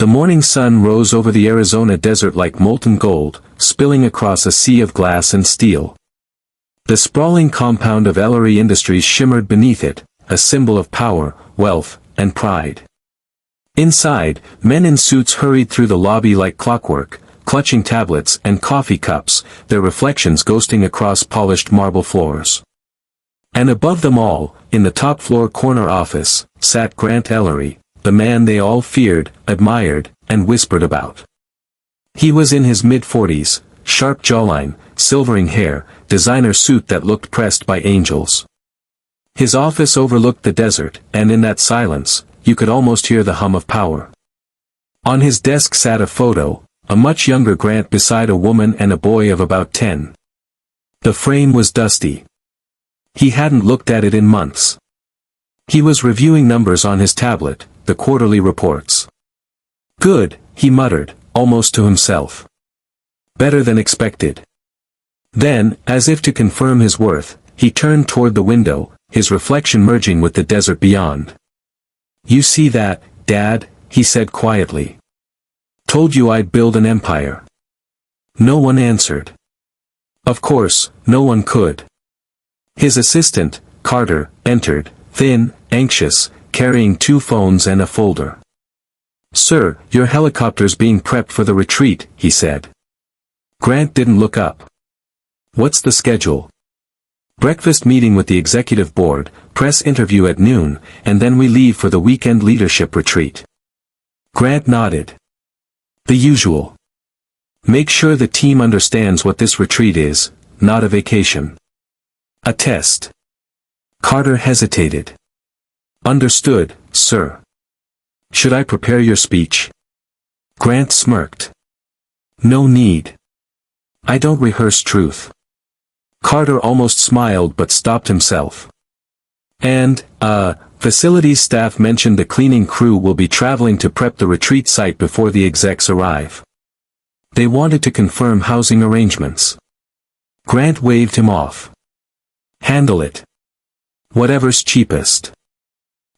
The morning sun rose over the Arizona desert like molten gold, spilling across a sea of glass and steel. The sprawling compound of Ellery Industries shimmered beneath it, a symbol of power, wealth, and pride. Inside, men in suits hurried through the lobby like clockwork, clutching tablets and coffee cups, their reflections ghosting across polished marble floors. And above them all, in the top-floor corner office, sat Grant Ellery, the man they all feared, admired, and whispered about. He was in his mid-40s, sharp jawline, silvering hair, designer suit that looked pressed by angels. His office overlooked the desert, and in that silence, you could almost hear the hum of power. On his desk sat a photo, a much younger Grant beside a woman and a boy of about 10. The frame was dusty. He hadn't looked at it in months. He was reviewing numbers on his tablet, the quarterly reports. Good, he muttered, almost to himself. Better than expected. Then, as if to confirm his worth, he turned toward the window, his reflection merging with the desert beyond. "You see that, Dad?" he said quietly. "Told you I'd build an empire." No one answered. Of course, no one could. His assistant, Carter, entered, thin, anxious, carrying 2 phones and a folder. "Sir, your helicopter's being prepped for the retreat," he said. Grant didn't look up. "What's the schedule?" "Breakfast meeting with the executive board, press interview at noon, and then we leave for the weekend leadership retreat." Grant nodded. "The usual. Make sure the team understands what this retreat is, not a vacation. A test." Carter hesitated. "Understood, sir. Should I prepare your speech?" Grant smirked. "No need. I don't rehearse truth." Carter almost smiled but stopped himself. "And, facilities staff mentioned the cleaning crew will be traveling to prep the retreat site before the execs arrive. They wanted to confirm housing arrangements." Grant waved him off. "Handle it. Whatever's cheapest."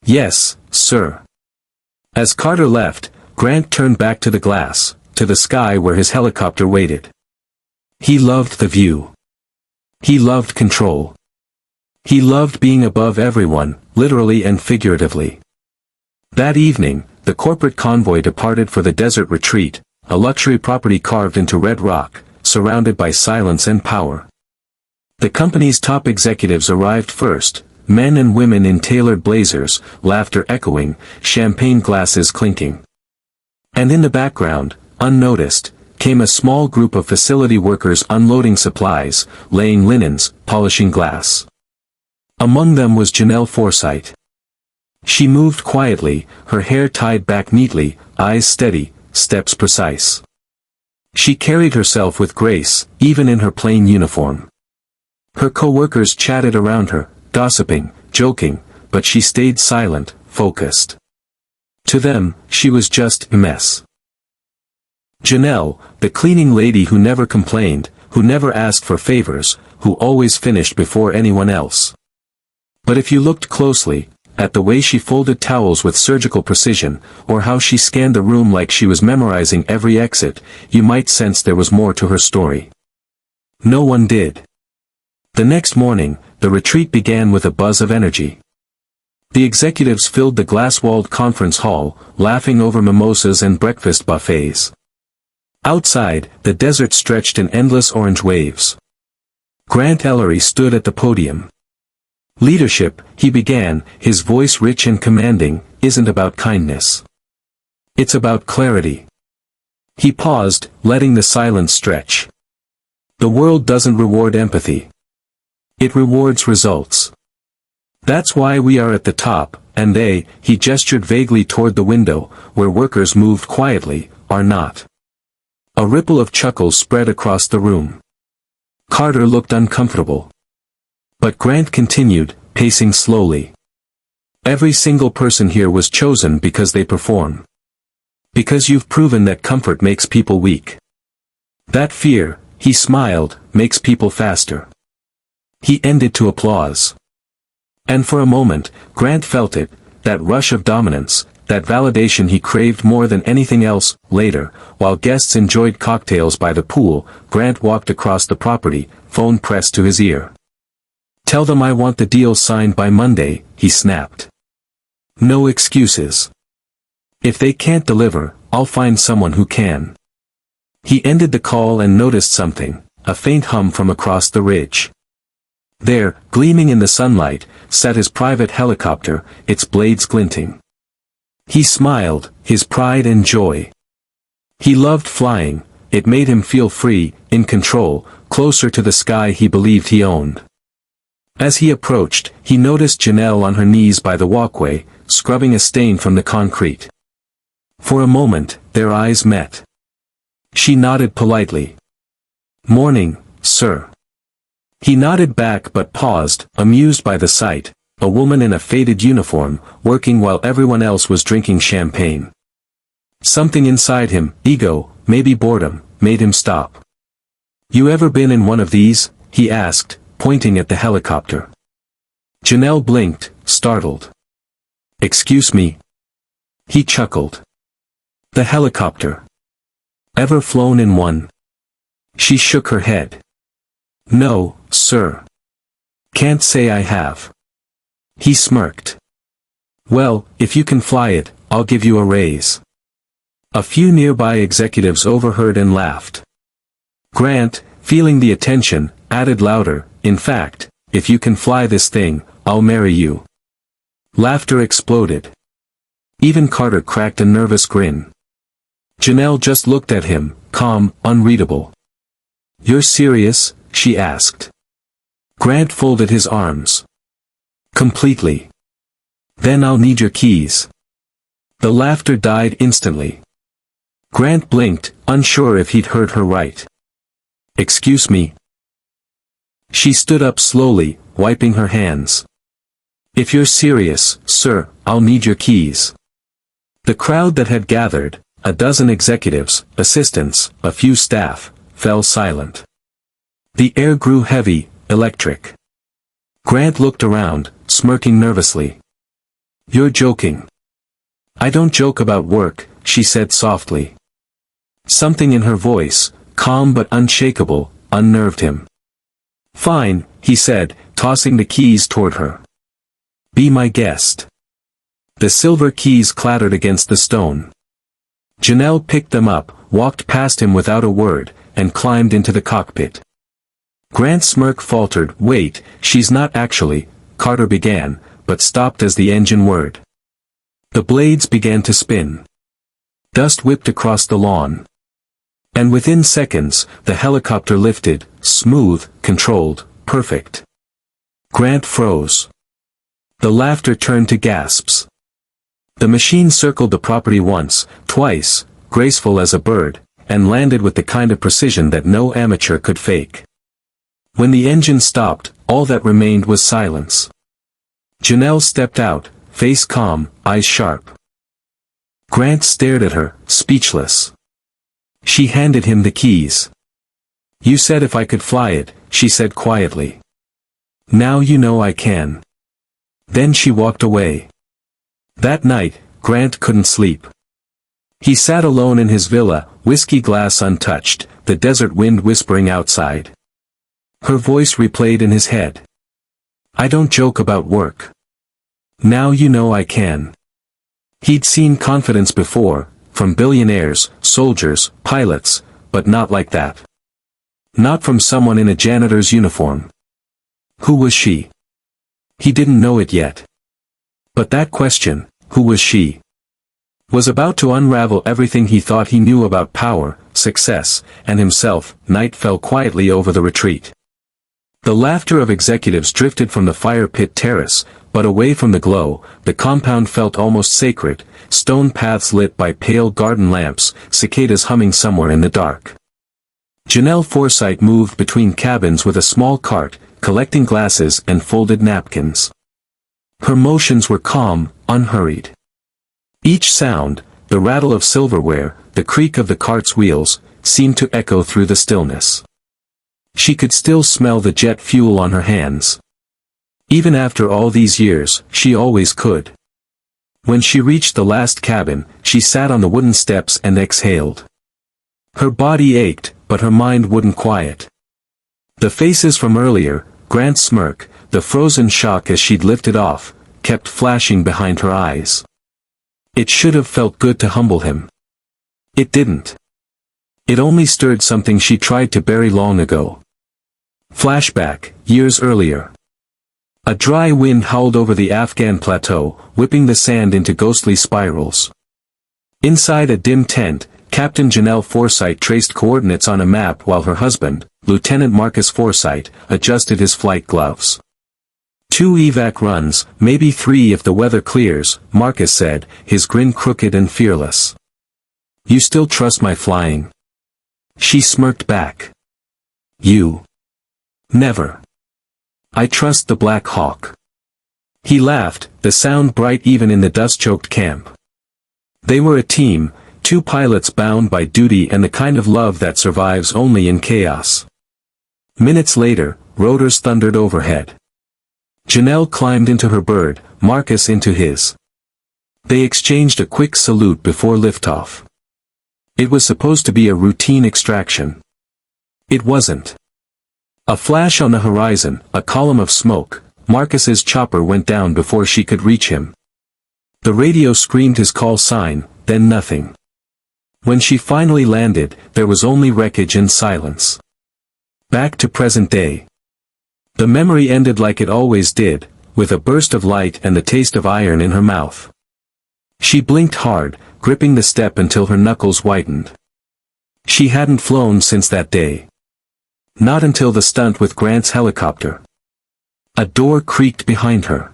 "Yes, sir." As Carter left, Grant turned back to the glass, to the sky where his helicopter waited. He loved the view. He loved control. He loved being above everyone, literally and figuratively. That evening, the corporate convoy departed for the desert retreat, a luxury property carved into red rock, surrounded by silence and power. The company's top executives arrived first, men and women in tailored blazers, laughter echoing, champagne glasses clinking. And in the background, unnoticed, came a small group of facility workers unloading supplies, laying linens, polishing glass. Among them was Janelle Forsythe. She moved quietly, her hair tied back neatly, eyes steady, steps precise. She carried herself with grace, even in her plain uniform. Her co-workers chatted around her, gossiping, joking, but she stayed silent, focused. To them, she was just a mess. Janelle, the cleaning lady who never complained, who never asked for favors, who always finished before anyone else. But if you looked closely, at the way she folded towels with surgical precision, or how she scanned the room like she was memorizing every exit, you might sense there was more to her story. No one did. The next morning, the retreat began with a buzz of energy. The executives filled the glass-walled conference hall, laughing over mimosas and breakfast buffets. Outside, the desert stretched in endless orange waves. Grant Ellery stood at the podium. "Leadership," he began, his voice rich and commanding, "isn't about kindness. It's about clarity." He paused, letting the silence stretch. "The world doesn't reward empathy. It rewards results. That's why we are at the top, and they," he gestured vaguely toward the window, where workers moved quietly, "are not." A ripple of chuckles spread across the room. Carter looked uncomfortable. But Grant continued, pacing slowly. "Every single person here was chosen because they perform. Because you've proven that comfort makes people weak. That fear," he smiled, "makes people faster." He ended to applause. And for a moment, Grant felt it, that rush of dominance, that validation he craved more than anything else. Later, while guests enjoyed cocktails by the pool, Grant walked across the property, phone pressed to his ear. "Tell them I want the deal signed by Monday," he snapped. "No excuses. If they can't deliver, I'll find someone who can." He ended the call and noticed something, a faint hum from across the ridge. There, gleaming in the sunlight, sat his private helicopter, its blades glinting. He smiled, his pride and joy. He loved flying, it made him feel free, in control, closer to the sky he believed he owned. As he approached, he noticed Janelle on her knees by the walkway, scrubbing a stain from the concrete. For a moment, their eyes met. She nodded politely. "Morning, sir." He nodded back but paused, amused by the sight, a woman in a faded uniform, working while everyone else was drinking champagne. Something inside him, ego, maybe boredom, made him stop. "You ever been in one of these?" he asked, pointing at the helicopter. Janelle blinked, startled. "Excuse me?" He chuckled. "The helicopter. Ever flown in one?" She shook her head. "No, sir. Can't say I have." He smirked. "Well, if you can fly it, I'll give you a raise." A few nearby executives overheard and laughed. Grant, feeling the attention, added louder, "In fact, if you can fly this thing, I'll marry you." Laughter exploded. Even Carter cracked a nervous grin. Janelle just looked at him, calm, unreadable. "You're serious?" she asked. Grant folded his arms. "Completely." "Then I'll need your keys." The laughter died instantly. Grant blinked, unsure if he'd heard her right. "Excuse me." She stood up slowly, wiping her hands. "If you're serious, sir, I'll need your keys." The crowd that had gathered, a dozen executives, assistants, a few staff, fell silent. The air grew heavy, electric. Grant looked around, smirking nervously. "You're joking." "I don't joke about work," she said softly. Something in her voice, calm but unshakable, unnerved him. "Fine," he said, tossing the keys toward her. "Be my guest." The silver keys clattered against the stone. Janelle picked them up, walked past him without a word, and climbed into the cockpit. Grant's smirk faltered. "Wait, she's not actually," Carter began, but stopped as the engine whirred. The blades began to spin. Dust whipped across the lawn. And within seconds, the helicopter lifted, smooth, controlled, perfect. Grant froze. The laughter turned to gasps. The machine circled the property once, twice, graceful as a bird, and landed with the kind of precision that no amateur could fake. When the engine stopped, all that remained was silence. Janelle stepped out, face calm, eyes sharp. Grant stared at her, speechless. She handed him the keys. "You said if I could fly it," she said quietly. "Now you know I can." Then she walked away. That night, Grant couldn't sleep. He sat alone in his villa, whiskey glass untouched, the desert wind whispering outside. Her voice replayed in his head. "I don't joke about work. Now you know I can." He'd seen confidence before, from billionaires, soldiers, pilots, but not like that. Not from someone in a janitor's uniform. Who was she? He didn't know it yet. But that question, who was she, was about to unravel everything he thought he knew about power, success, and himself. Night fell quietly over the retreat. The laughter of executives drifted from the fire pit terrace, but away from the glow, the compound felt almost sacred, stone paths lit by pale garden lamps, cicadas humming somewhere in the dark. Janelle Forsythe moved between cabins with a small cart, collecting glasses and folded napkins. Her motions were calm, unhurried. Each sound, the rattle of silverware, the creak of the cart's wheels, seemed to echo through the stillness. She could still smell the jet fuel on her hands. Even after all these years, she always could. When she reached the last cabin, she sat on the wooden steps and exhaled. Her body ached, but her mind wouldn't quiet. The faces from earlier, Grant's smirk, the frozen shock as she'd lifted off, kept flashing behind her eyes. It should have felt good to humble him. It didn't. It only stirred something she tried to bury long ago. Flashback, years earlier. A dry wind howled over the Afghan plateau, whipping the sand into ghostly spirals. Inside a dim tent, Captain Janelle Forsythe traced coordinates on a map while her husband, Lieutenant Marcus Forsythe, adjusted his flight gloves. 2 evac runs, maybe 3 if the weather clears, Marcus said, his grin crooked and fearless. You still trust my flying? She smirked back. You. Never. I trust the Black Hawk. He laughed, the sound bright even in the dust-choked camp. They were a team, 2 pilots bound by duty and the kind of love that survives only in chaos. Minutes later, rotors thundered overhead. Janelle climbed into her bird, Marcus into his. They exchanged a quick salute before liftoff. It was supposed to be a routine extraction. It wasn't. A flash on the horizon, a column of smoke, Marcus's chopper went down before she could reach him. The radio screamed his call sign, then nothing. When she finally landed, there was only wreckage and silence. Back to present day. The memory ended like it always did, with a burst of light and the taste of iron in her mouth. She blinked hard, gripping the step until her knuckles whitened. She hadn't flown since that day. Not until the stunt with Grant's helicopter. A door creaked behind her.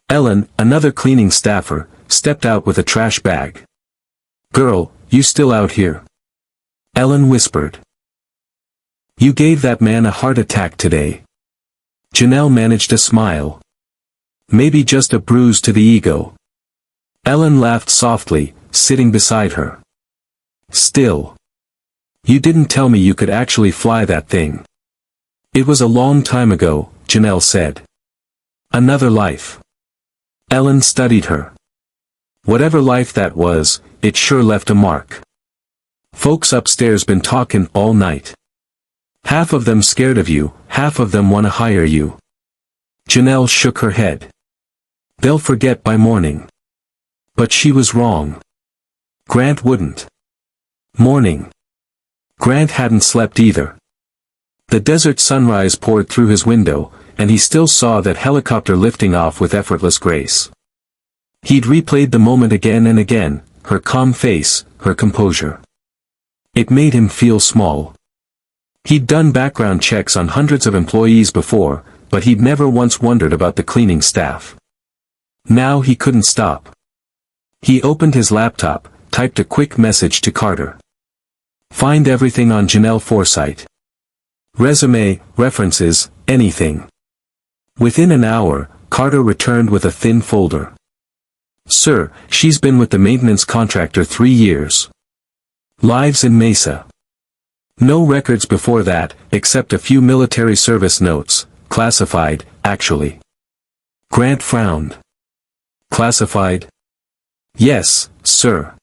Ellen, another cleaning staffer, stepped out with a trash bag. Girl, you still out here? Ellen whispered. You gave that man a heart attack today. Janelle managed a smile. Maybe just a bruise to the ego. Ellen laughed softly, sitting beside her. Still. You didn't tell me you could actually fly that thing. It was a long time ago, Janelle said. Another life. Ellen studied her. Whatever life that was, it sure left a mark. Folks upstairs been talking all night. Half of them scared of you, half of them wanna hire you. Janelle shook her head. They'll forget by morning. But she was wrong. Grant wouldn't. Morning. Grant hadn't slept either. The desert sunrise poured through his window, and he still saw that helicopter lifting off with effortless grace. He'd replayed the moment again and again, her calm face, her composure. It made him feel small. He'd done background checks on hundreds of employees before, but he'd never once wondered about the cleaning staff. Now he couldn't stop. He opened his laptop, typed a quick message to Carter. Find everything on Janelle Forsythe. Resume, references, anything. Within an hour, Carter returned with a thin folder. Sir, she's been with the maintenance contractor 3 years. Lives in Mesa. No records before that, except a few military service notes, classified, actually. Grant frowned. Classified? Yes, sir.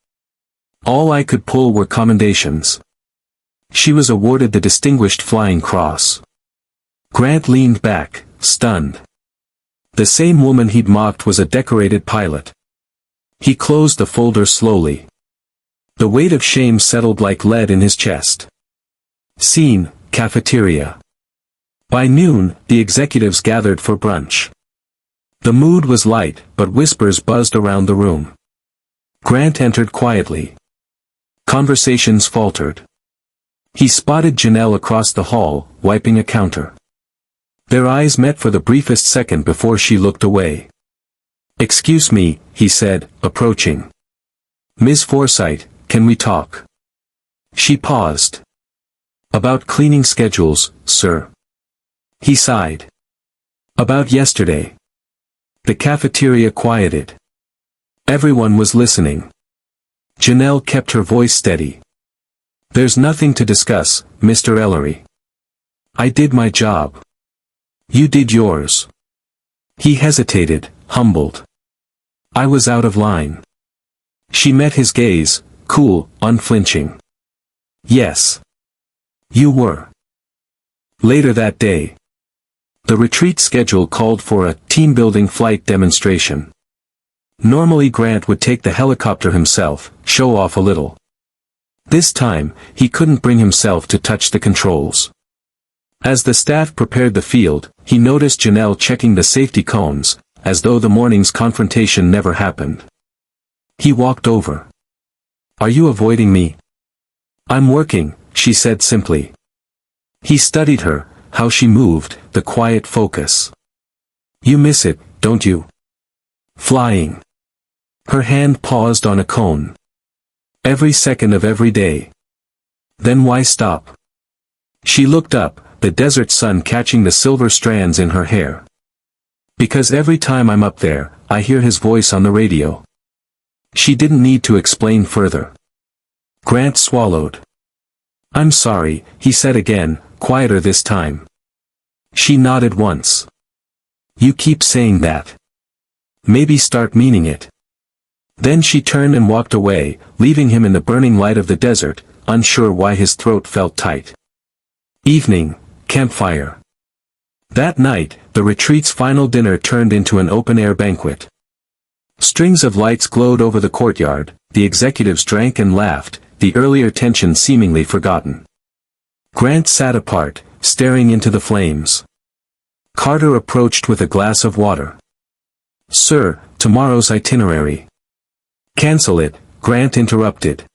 All I could pull were commendations. She was awarded the Distinguished Flying Cross. Grant leaned back, stunned. The same woman he'd mocked was a decorated pilot. He closed the folder slowly. The weight of shame settled like lead in his chest. Scene, cafeteria. By noon, the executives gathered for brunch. The mood was light, but whispers buzzed around the room. Grant entered quietly. Conversations faltered. He spotted Janelle across the hall, wiping a counter. Their eyes met for the briefest second before she looked away. Excuse me, he said, approaching. Ms. Forsythe, can we talk? She paused. About cleaning schedules, sir. He sighed. About yesterday. The cafeteria quieted. Everyone was listening. Janelle kept her voice steady. There's nothing to discuss, Mr. Ellery. I did my job. You did yours. He hesitated, humbled. I was out of line. She met his gaze, cool, unflinching. Yes. You were. Later that day, the retreat schedule called for a team-building flight demonstration. Normally Grant would take the helicopter himself, show off a little. This time, he couldn't bring himself to touch the controls. As the staff prepared the field, he noticed Janelle checking the safety cones, as though the morning's confrontation never happened. He walked over. "Are you avoiding me?" "I'm working," she said simply. He studied her, how she moved, the quiet focus. "You miss it, don't you?" "Flying." Her hand paused on a cone. "Every second of every day." "Then why stop?" She looked up, the desert sun catching the silver strands in her hair. "Because every time I'm up there, I hear his voice on the radio." She didn't need to explain further. Grant swallowed. "I'm sorry," he said again, quieter this time. She nodded once. "You keep saying that. Maybe start meaning it." Then she turned and walked away, leaving him in the burning light of the desert, unsure why his throat felt tight. Evening, campfire. That night, the retreat's final dinner turned into an open-air banquet. Strings of lights glowed over the courtyard, the executives drank and laughed, the earlier tension seemingly forgotten. Grant sat apart, staring into the flames. Carter approached with a glass of water. "Sir, tomorrow's itinerary." "Cancel it," Grant interrupted.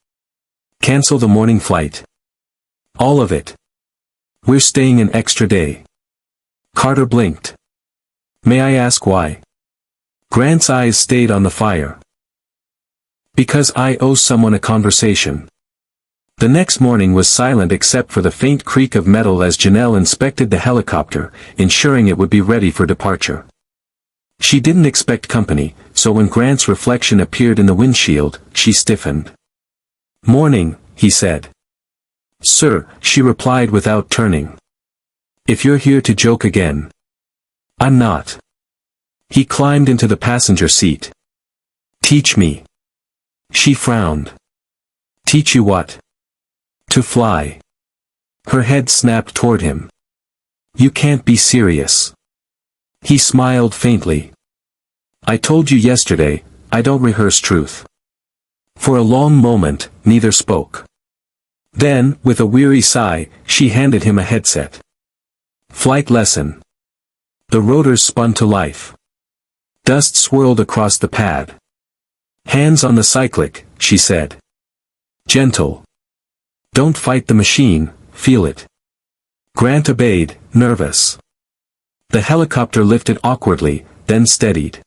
"Cancel the morning flight." "All of it." "We're staying an extra day." Carter blinked. "May I ask why?" Grant's eyes stayed on the fire. "Because I owe someone a conversation." The next morning was silent except for the faint creak of metal as Janelle inspected the helicopter, ensuring it would be ready for departure. She didn't expect company, so when Grant's reflection appeared in the windshield, she stiffened. "Morning," he said. "Sir," she replied without turning. "If you're here to joke again." "I'm not." He climbed into the passenger seat. "Teach me." She frowned. "Teach you what?" "To fly." Her head snapped toward him. "You can't be serious." He smiled faintly. "I told you yesterday, I don't rehearse truth." For a long moment, neither spoke. Then, with a weary sigh, she handed him a headset. Flight lesson. The rotors spun to life. Dust swirled across the pad. "Hands on the cyclic," she said. "Gentle. Don't fight the machine, feel it." Grant obeyed, nervous. The helicopter lifted awkwardly, then steadied.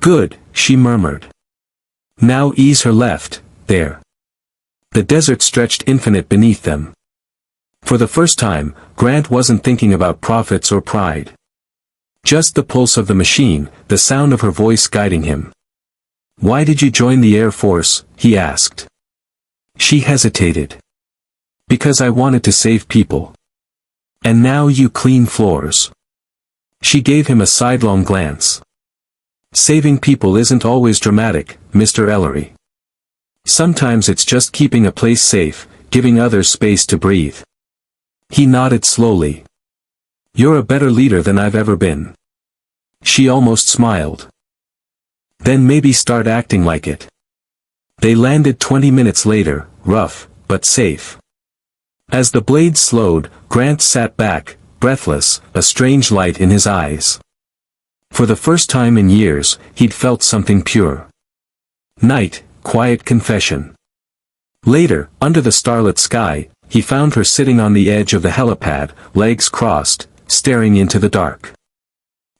"Good," she murmured. "Now ease her left, there." The desert stretched infinite beneath them. For the first time, Grant wasn't thinking about profits or pride. Just the pulse of the machine, the sound of her voice guiding him. "Why did you join the Air Force?" he asked. She hesitated. "Because I wanted to save people." "And now you clean floors." She gave him a sidelong glance. "Saving people isn't always dramatic, Mr. Ellery. Sometimes it's just keeping a place safe, giving others space to breathe." He nodded slowly. "You're a better leader than I've ever been." She almost smiled. "Then maybe start acting like it." They landed 20 minutes later, rough, but safe. As the blades slowed, Grant sat back, breathless, a strange light in his eyes. For the first time in years, he'd felt something pure. Night, quiet confession. Later, under the starlit sky, he found her sitting on the edge of the helipad, legs crossed, staring into the dark.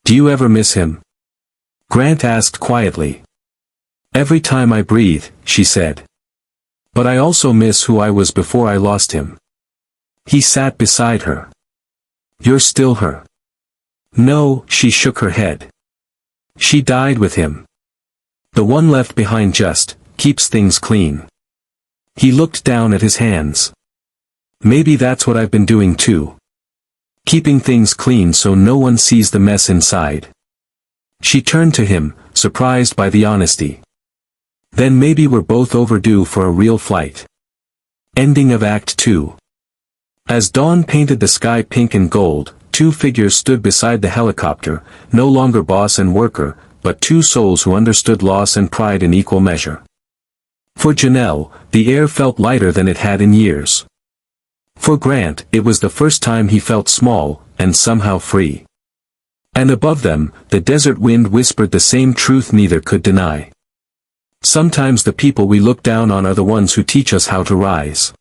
"Do you ever miss him?" Grant asked quietly. "Every time I breathe," she said. "But I also miss who I was before I lost him." He sat beside her. "You're still her." "No," she shook her head. "She died with him. The one left behind just keeps things clean." He looked down at his hands. "Maybe that's what I've been doing too. Keeping things clean so no one sees the mess inside." She turned to him, surprised by the honesty. Then maybe we're both overdue for a real flight. Ending of Act 2. As dawn painted the sky pink and gold, two figures stood beside the helicopter, no longer boss and worker, but two souls who understood loss and pride in equal measure. For Janelle, the air felt lighter than it had in years. For Grant, it was the first time he felt small, and somehow free. And above them, the desert wind whispered the same truth neither could deny. Sometimes the people we look down on are the ones who teach us how to rise.